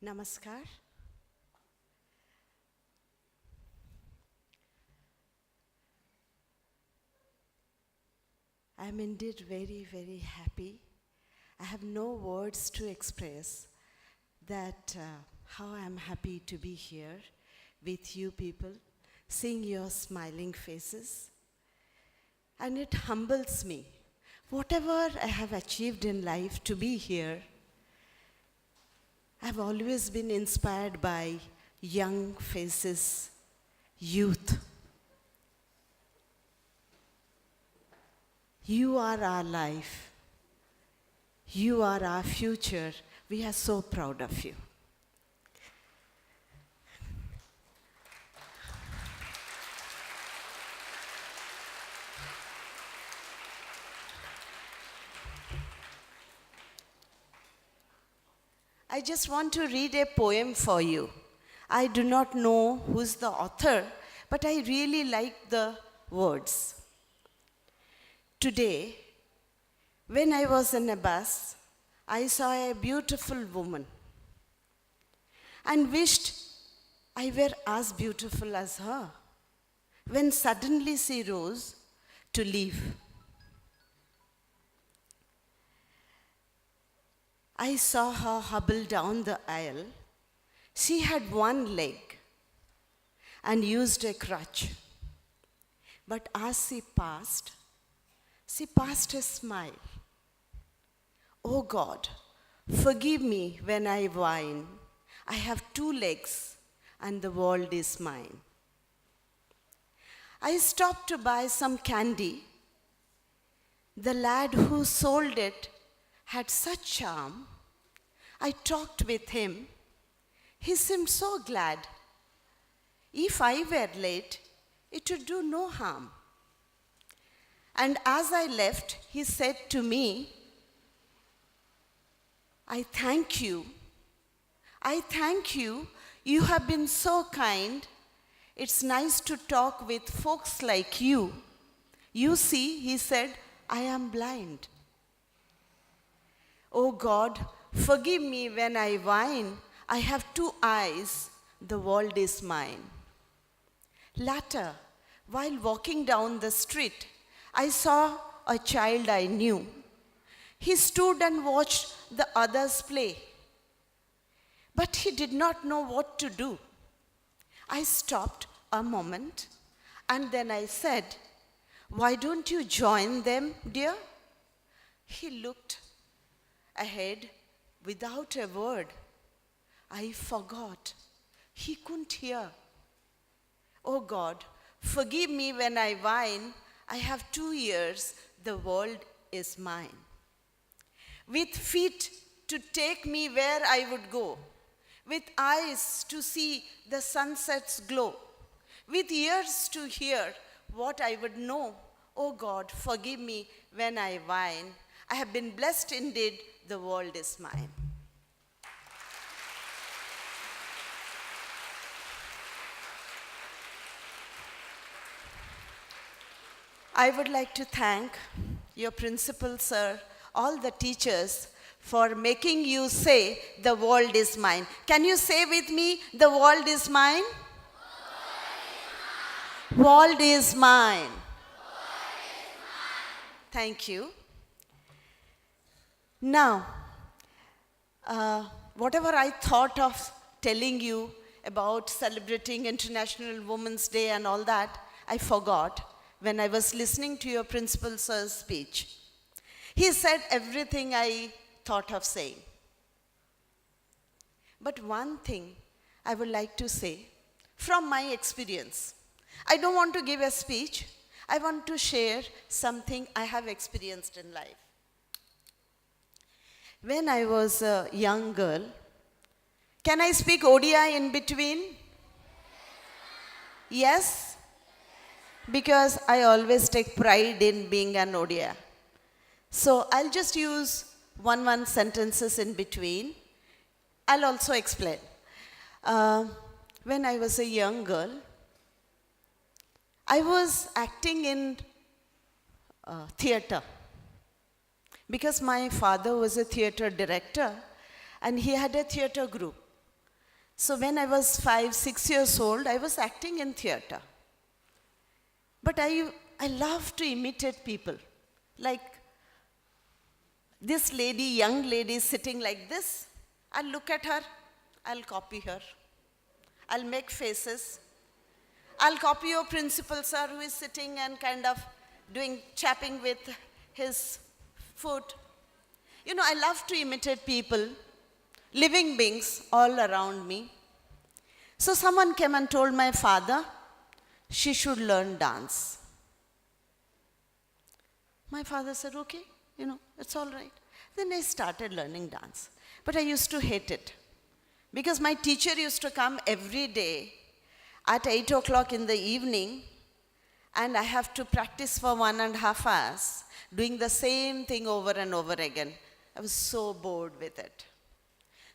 Namaskar. I am indeed very, very happy. I have no words to express that how I am happy to be here with you people, seeing your smiling faces. And it humbles me. Whatever I have achieved in life to be here, I've always been inspired by young faces, youth. You are our life. You are our future. We are so proud of you. I just want to read a poem for you. I do not know who's the author, but I really like the words. Today, when I was in a bus, I saw a beautiful woman and wished I were as beautiful as her, when suddenly she rose to leave. I saw her hobble down the aisle. She had one leg and used a crutch. But as she passed a smile. Oh God, forgive me when I whine. I have two legs and the world is mine. I stopped to buy some candy. The lad who sold it had such charm. I talked with him. He seemed so glad. If I were late, it would do no harm. And as I left, he said to me, I thank you. I thank you. You have been so kind. It's nice to talk with folks like you. You see, he said, I am blind. Oh God, forgive me when I whine. I have two eyes. The world is mine. Later, while walking down the street, I saw a child I knew. He stood and watched the others play. But he did not know what to do. I stopped a moment and then I said, why don't you join them, dear? He looked ahead without a word. I forgot. He couldn't hear. Oh God, forgive me when I whine. I have 2 ears. The world is mine. With feet to take me where I would go. With eyes to see the sunset's glow. With ears to hear what I would know. Oh God, forgive me when I whine. I have been blessed indeed. The world is mine. I would like to thank your principal, sir, all the teachers for making you say, the world is mine. Can you say with me, the world is mine? World is mine. Thank you. Now, whatever I thought of telling you about celebrating International Women's Day and all that, I forgot when I was listening to your principal sir's speech. He said everything I thought of saying. But one thing I would like to say from my experience. I don't want to give a speech. I want to share something I have experienced in life. When I was a young girl, can I speak ODI in between? Yes? Because I always take pride in being an ODI. So I'll just use one sentences in between. I'll also explain. When I was a young girl, I was acting in theater. Because my father was a theater director and he had a theater group. So when I was 5, 6 years old, I was acting in theater. But I love to imitate people. Like this lady, young lady sitting like this, I'll look at her, I'll copy her. I'll make faces. I'll copy your principal sir who is sitting and kind of chapping with his foot. You know, I love to imitate people, living beings all around me. So someone came and told my father she should learn dance. My father said, okay, you know, it's all right. Then I started learning dance. But I used to hate it. Because my teacher used to come every day at 8 o'clock in the evening, and I have to practice for 1.5 hours, doing the same thing over and over again. I was so bored with it.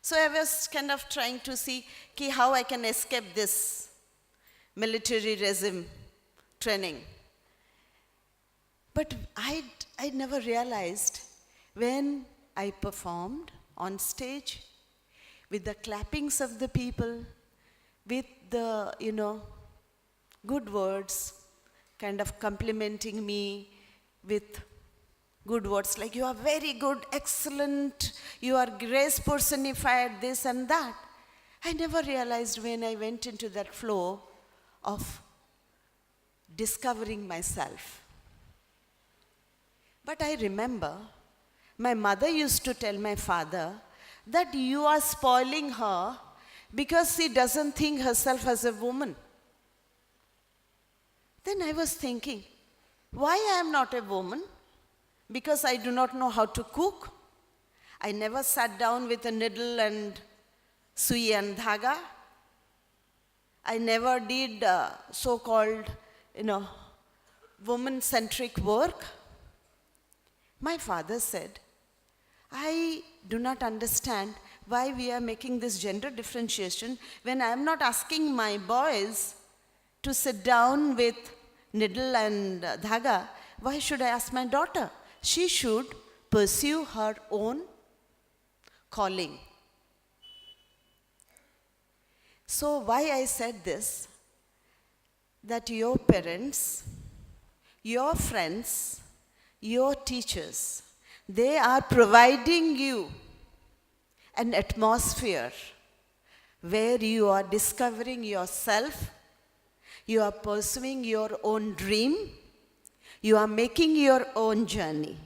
So I was kind of trying to see how I can escape this military regime training. But I never realized when I performed on stage with the clappings of the people, with the, good words, kind of complimenting me with good words like, you are very good, excellent, you are grace personified, this and that. I never realized when I went into that flow of discovering myself. But I remember my mother used to tell my father that you are spoiling her because she doesn't think herself as a woman. Then I was thinking, why I am not a woman? Because I do not know how to cook. I never sat down with a needle and sui and dhaga. I never did so-called, woman-centric work. My father said, I do not understand why we are making this gender differentiation when I am not asking my boys to sit down with needle and dhaga. Why should I ask my daughter? She should pursue her own calling. So why I said this, that your parents, your friends, your teachers, they are providing you an atmosphere where you are discovering yourself, you are pursuing your own dream, you are making your own journey.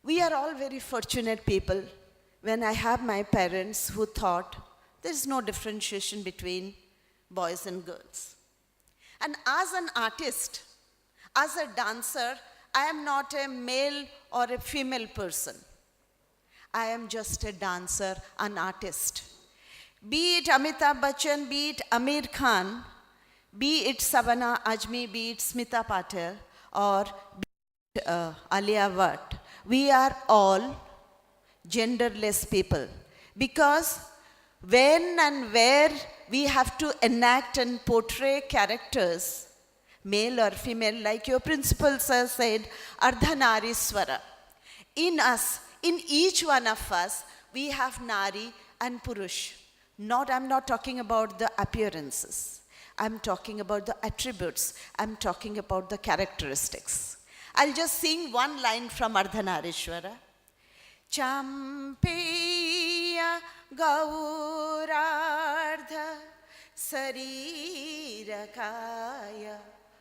We are all very fortunate people when I have my parents who thought there is no differentiation between boys and girls. And as an artist, as a dancer, I am not a male or a female person. I am just a dancer, an artist. Be it Amitabh Bachchan, be it Amir Khan, be it Savana Ajmi, be it Smita Patel, or be it Alia Bhatt, we are all genderless people. Because when and where we have to enact and portray characters, male or female, like your principal sir said, Ardhanariswara. In us, in each one of us, we have Nari and Purush. I'm not talking about the appearances. I'm talking about the attributes. I'm talking about the characteristics. I'll just sing one line from Ardhanarishwara. Champeya Gaurardha Sarirakaya.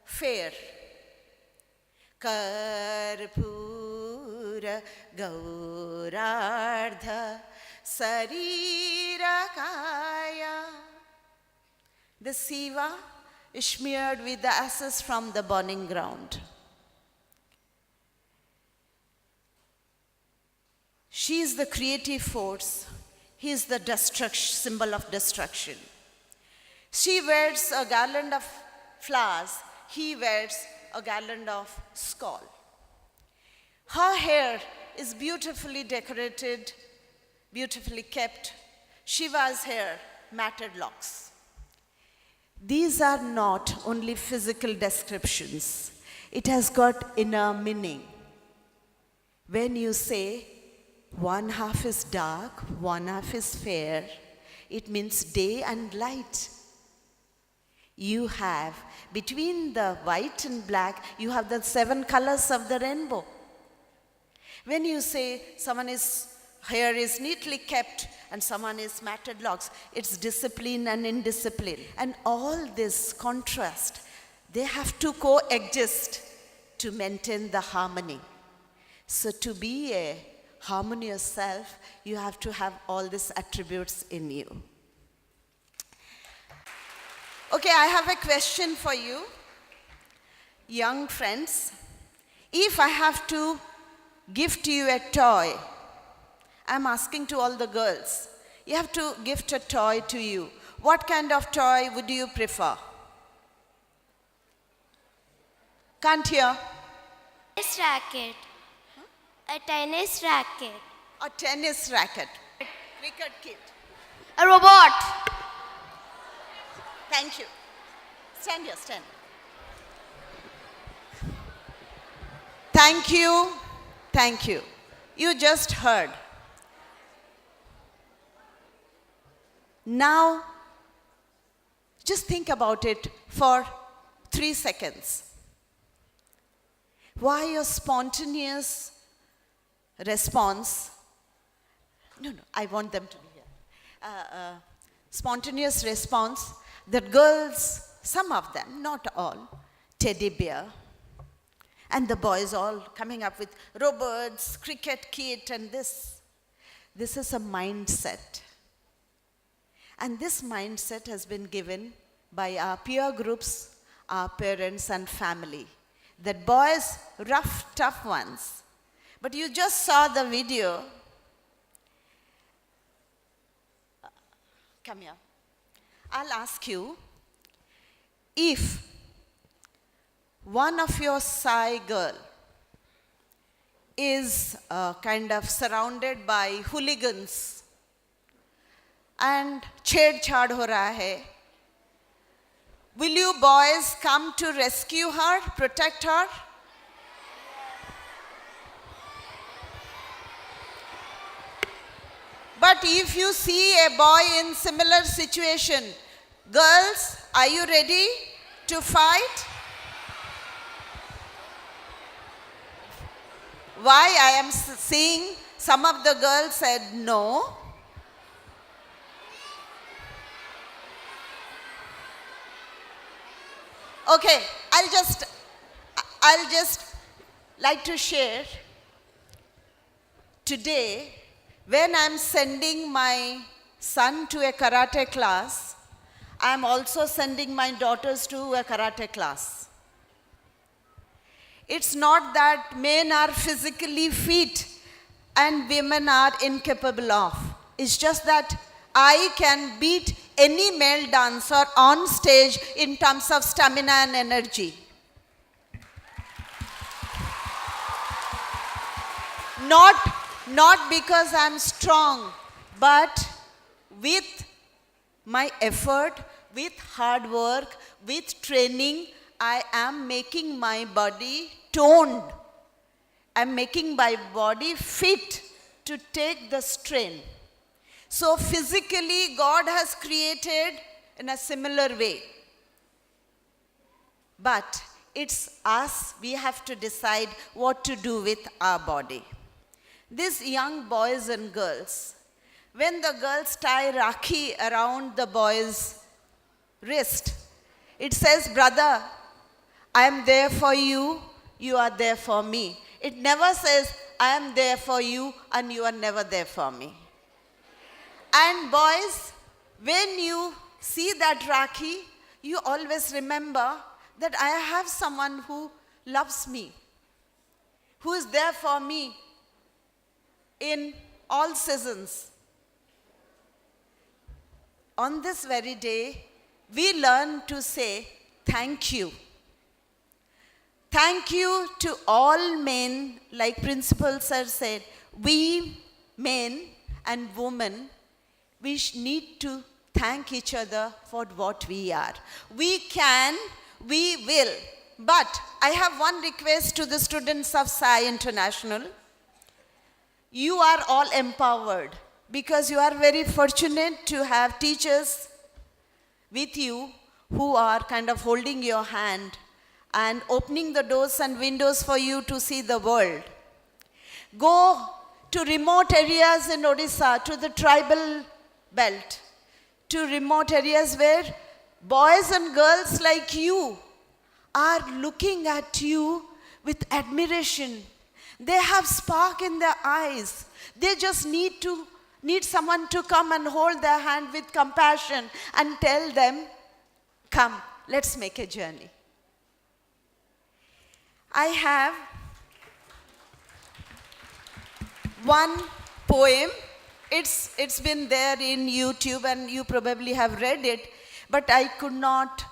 Fair. Karpura Gaurardha Sarirakaya. The Siva is smeared with the ashes from the burning ground. She is the creative force. He is the symbol of destruction. She wears a garland of flowers. He wears a garland of skull. Her hair is beautifully decorated, beautifully kept. Shiva's hair, matted locks. These are not only physical descriptions. It has got inner meaning. When you say one half is dark, one half is fair, It means day and light. You have, between the white and black, you have the 7 colors of the rainbow. When you say someone's hair is neatly kept and someone is matted locks, it's discipline and indiscipline. And all this contrast, they have to coexist to maintain the harmony. So to be a harmonious self, you have to have all these attributes in you. Okay, I have a question for you, young friends. If I have to gift you a toy, I'm asking to all the girls, you have to gift a toy to you. What kind of toy would you prefer? Can't hear. Tennis racket. A tennis racket. A tennis racket. Cricket kit. A robot. Thank you. Stand here, stand. Thank you. Thank you. You just heard. Now, just think about it for 3 seconds. Why your spontaneous response? No, I want them to be here. Spontaneous response that girls, some of them, not all, teddy bear, and the boys all coming up with robots, cricket kit, and this. This is a mindset. And this mindset has been given by our peer groups, our parents and family. That boys, rough, tough ones. But you just saw the video. Come here. I'll ask you, if one of your SAI girl is kind of surrounded by hooligans and छेड़छाड़ हो रहा है, will you boys come to rescue her, protect her? But if you see a boy in similar situation, girls, are you ready to fight? Why I am seeing some of the girls said no. Okay, I'll just like to share today when I'm sending my son to a karate class, I'm also sending my daughters to a karate class. It's not that men are physically fit and women are incapable of. It's just that I can beat any male dancer on stage in terms of stamina and energy. Not because I'm strong, but with my effort, with hard work, with training, I am making my body toned. I'm making my body fit to take the strain. So physically, God has created in a similar way. But it's us, we have to decide what to do with our body. These young boys and girls, when the girls tie Rakhi around the boy's wrist, it says, brother, I am there for you, you are there for me. It never says, I am there for you and you are never there for me. And boys, when you see that Rakhi, you always remember that I have someone who loves me, who is there for me in all seasons. On this very day, we learn to say thank you. Thank you to all men, like Principal Sir said, we men and women, we need to thank each other for what we are. We can, we will. But I have one request to the students of SAI International. You are all empowered. because you are very fortunate to have teachers with you who are kind of holding your hand and opening the doors and windows for you to see the world. Go to remote areas in Odisha, to the tribal belt, to remote areas where boys and girls like you are looking at you with admiration. They have spark in their eyes. They just need someone to come and hold their hand with compassion and tell them, come, let's make a journey. I have one poem. It's been there in YouTube and you probably have read it, but I could not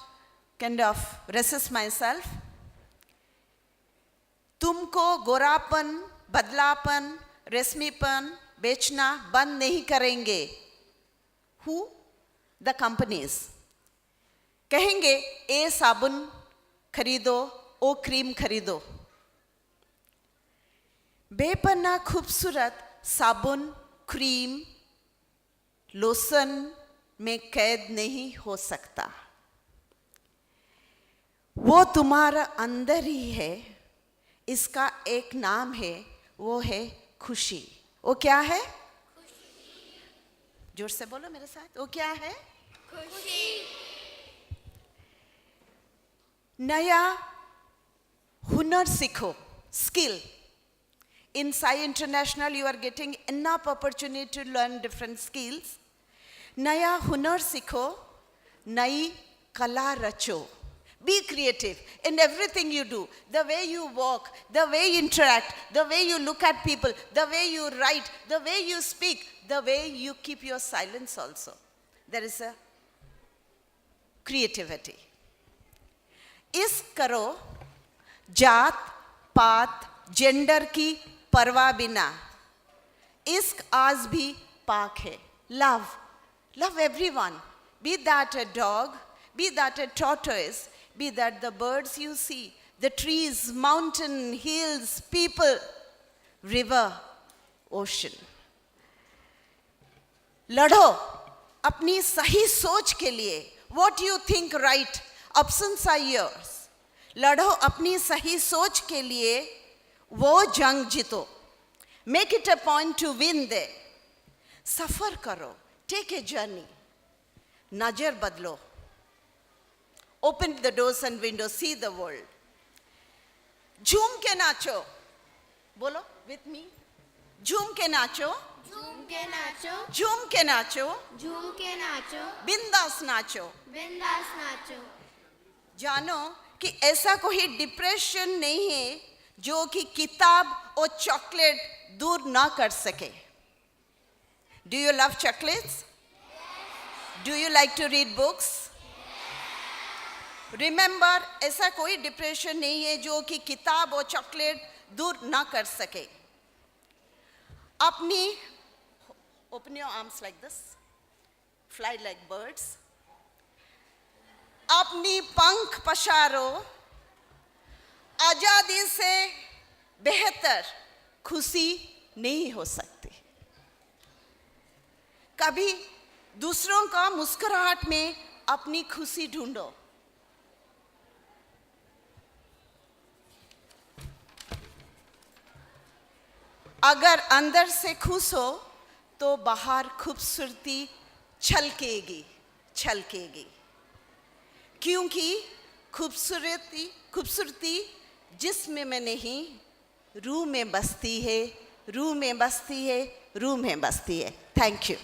kind of resist myself. तुमको गोरापन, बदलापन, रेशमीपन बेचना बंद नहीं करेंगे. Who? The companies. कहेंगे ए साबुन खरीदो, ओ cream खरीदो. बेपना खूबसूरत साबुन, क्रीम, लोशन में कैद नहीं हो सकता. वो तुम्हारा अंदर ही है. इसका एक नाम है, वो है खुशी. वो क्या है? खुशी. जोर से बोलो मेरे साथ. वो क्या है? खुशी. नया हुनर सीखो. Skill. In SAI International, you are getting enough opportunity to learn different skills. नया हुनर सीखो, नई कला रचो. Be creative in everything you do. The way you walk, the way you interact, the way you look at people, the way you write, the way you speak, the way you keep your silence also. There is a creativity. इस करो जात, पात, gender की परवाह बिना. इश्क आज भी पाक है. Love. Love everyone. Be that a dog, be that a tortoise, be that the birds you see, the trees, mountain, hills, people, river, ocean. लड़ो अपनी सही सोच के लिए. What you think right, options are yours. लड़ो अपनी सही सोच के लिए, वो जंग जीतो. Make it a point to win there. सफर करो. Take a journey. नजर बदलो. Open the doors and windows, see the world. झूम के नाचो. बोलो with me. झूम के नाचो. झूम के नाचो. झूम के नाचो. झूम के नाचो. बिंदास नाचो. बिंदास नाचो. जानो कि ऐसा कोई डिप्रेशन नहीं है जो कि किताब और चॉकलेट दूर ना कर सके. Do you love chocolates? Do you like to read books? Remember, ऐसा कोई डिप्रेशन नहीं है जो कि किताब और चॉकलेट दूर ना कर सके. अपनी open your arms like this, fly like birds. अपनी पंख पसारो. आजादी से बेहतर खुशी नहीं हो सकती. कभी दूसरों का मुस्कुराहट में अपनी खुशी ढूंढो. अगर अंदर से खुश हो तो बाहर खूबसूरती छलकेगी, छलकेगी. क्योंकि खूबसूरती जिस्म में नहीं, रूह में बसती है, रूह में बसती है, रूह में बसती है. Thank you.